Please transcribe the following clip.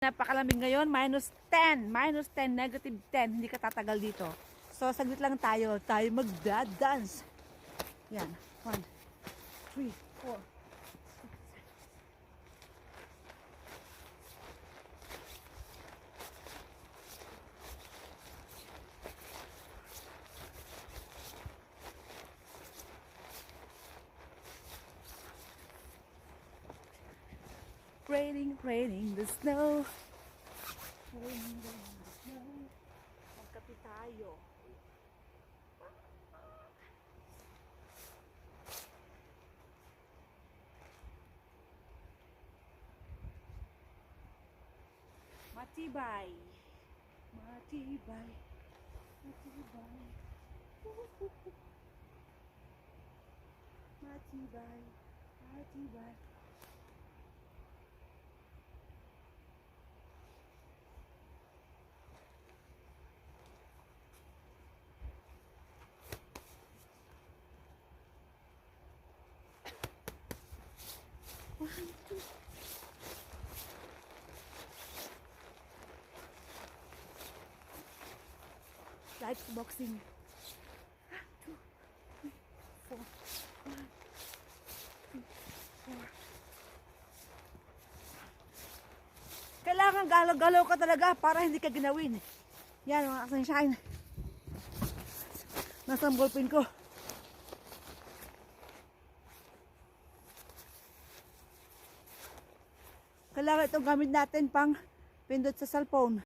Napakalamig ngayon, -10, -10, hindi ka tatagal dito. So, saglit lang tayo magda-dance. Yan, 1, 3, 4. Raining the snow. Raining the snow. Magkape tayo. Matibay. Matibay. Matibay. Matibay. Matibay. Lights boxing. 2, 3, 4. 1, 2, 4. Kailangan galaw-galaw ka talaga para hindi ka ginawin. Yan mga sunshine. Nasaan ballpen ko? Kailangan itong gamit natin pang pindot sa cellphone.